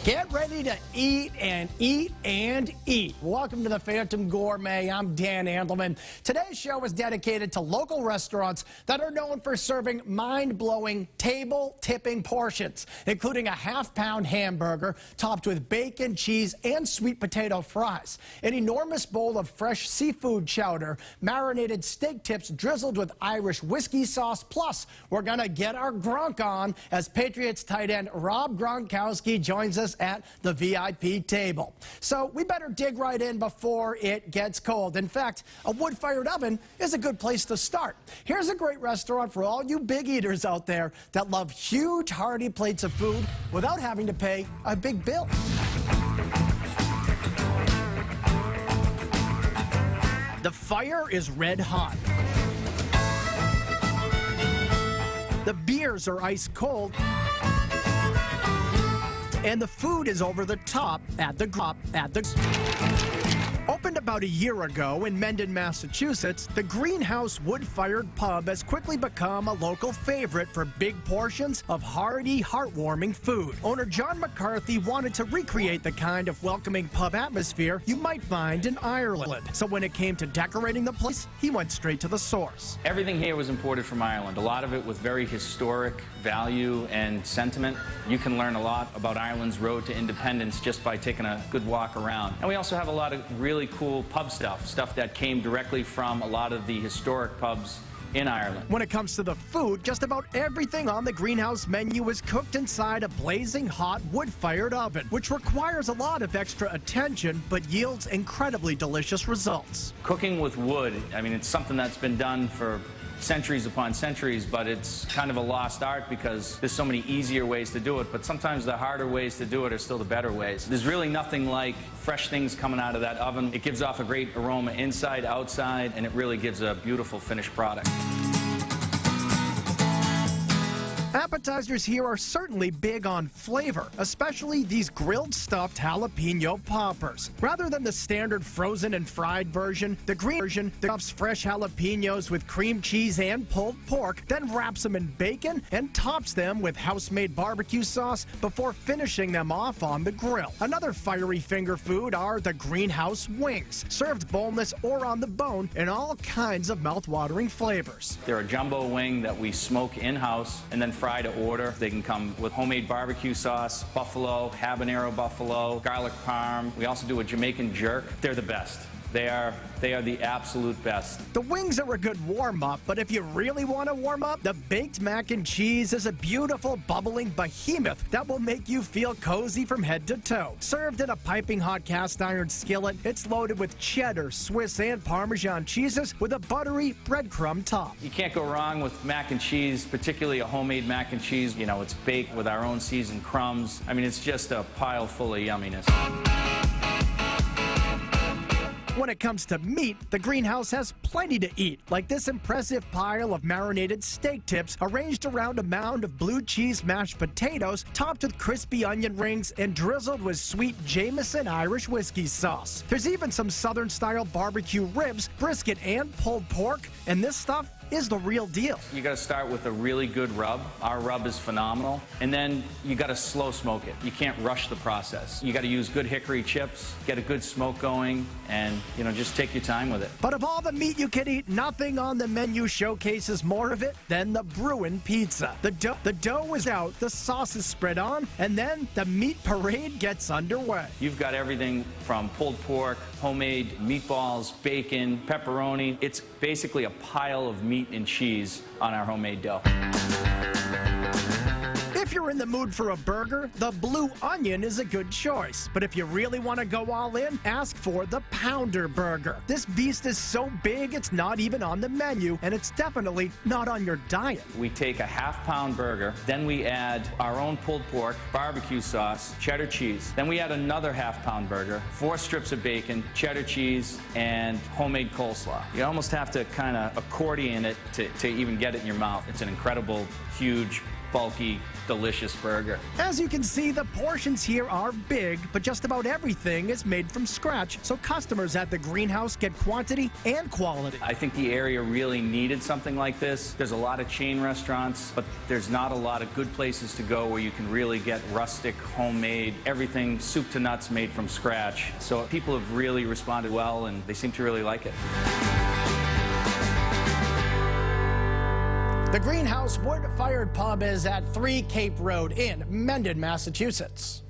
Get ready to eat and eat and eat. Welcome to the Phantom Gourmet. I'm Dan Andelman. Today's show is dedicated to local restaurants that are known for serving mind-blowing, table-tipping portions, including a half-pound hamburger topped with bacon, cheese, and sweet potato fries, an enormous bowl of fresh seafood chowder, marinated steak tips drizzled with Irish whiskey sauce, plus we're going to get our grunk on as Patriots tight end Rob Gronkowski joins us at the VIP table. So we better dig right in before it gets cold. In fact, a wood-fired oven is a good place to start. Here's a great restaurant for all you big eaters out there that love huge, hearty plates of food without having to pay a big bill. The fire is red hot. The beers are ice cold. And the food is over the top at the Opened about a year ago in Mendon, Massachusetts, the Greenhouse wood-fired pub has quickly become a local favorite for big portions of hearty, heartwarming food. Owner John McCarthy wanted to recreate the kind of welcoming pub atmosphere you might find in Ireland. So when it came to decorating the place, he went straight to the source. Everything here was imported from Ireland, a lot of it with very historic value and sentiment. You can learn a lot about Ireland's road to independence just by taking a good walk around. And we also have a lot of really cool pub stuff that came directly from a lot of the historic pubs in Ireland. When it comes to the food, just about everything on the Greenhouse menu is cooked inside a blazing hot wood-fired oven, which requires a lot of extra attention but yields incredibly delicious results. Cooking with wood, I mean, it's something that's been done for centuries upon centuries, but it's kind of a lost art because there's so many easier ways to do it, but sometimes the harder ways to do it are still the better ways. There's really nothing like fresh things coming out of that oven. It gives off a great aroma inside, outside, and it really gives a beautiful finished product. Appetizers here are certainly big on flavor, especially these grilled stuffed jalapeno poppers. Rather than the standard frozen and fried version, the green version stuffs fresh jalapenos with cream cheese and pulled pork, then wraps them in bacon and tops them with house-made barbecue sauce before finishing them off on the grill. Another fiery finger food are the Greenhouse wings, served boneless or on the bone in all kinds of mouth-watering flavors. They're a jumbo wing that we smoke in-house and then fry to order. They can come with homemade barbecue sauce, buffalo, habanero buffalo, garlic parm. We also do a Jamaican jerk. They're the best. They are the absolute best. The wings are a good warm-up, but if you really want to warm up, the baked mac and cheese is a beautiful, bubbling behemoth that will make you feel cozy from head to toe. Served in a piping hot cast iron skillet, it's loaded with cheddar, Swiss, and Parmesan cheeses with a buttery breadcrumb top. You can't go wrong with mac and cheese, particularly a homemade mac and cheese. You know, it's baked with our own seasoned crumbs. I mean, it's just a pile full of yumminess. When it comes to meat, the Greenhouse has plenty to eat, like this impressive pile of marinated steak tips arranged around a mound of blue cheese mashed potatoes, topped with crispy onion rings and drizzled with sweet Jameson Irish whiskey sauce. There's even some Southern-style barbecue ribs, brisket, and pulled pork, and this stuff is the real deal. You got to start with a really good rub. Our rub is phenomenal. And then you got to slow smoke it. You can't rush the process. You got to use good hickory chips, get a good smoke going, and, you know, just take your time with it. But of all the meat you can eat, nothing on the menu showcases more of it than the Bruin pizza. The dough is out, the sauce is spread on, and then the meat parade gets underway. You've got everything from pulled pork, homemade meatballs, bacon, pepperoni. It's basically a pile of meat and cheese on our homemade dough. If you're in the mood for a burger, the Blue Onion is a good choice. But if you really want to go all in, ask for the Pounder Burger. This beast is so big it's not even on the menu, and it's definitely not on your diet. We take a half-pound burger, then we add our own pulled pork, barbecue sauce, cheddar cheese. Then we add another half-pound burger, 4 strips of bacon, cheddar cheese, and homemade coleslaw. You almost have to kind of accordion it to even get it in your mouth. It's an incredible, huge bulky, delicious burger. As you can see, the portions here are big, but just about everything is made from scratch, so customers at the greenhouse get quantity and quality. I think the area really needed something like this. There's a lot of chain restaurants, but there's not a lot of good places to go where you can really get rustic, homemade, everything soup to nuts made from scratch. So people have really responded well, and they seem to really like it. The Greenhouse Wood-Fired Pub is at 3 Cape Road in Mendon, Massachusetts.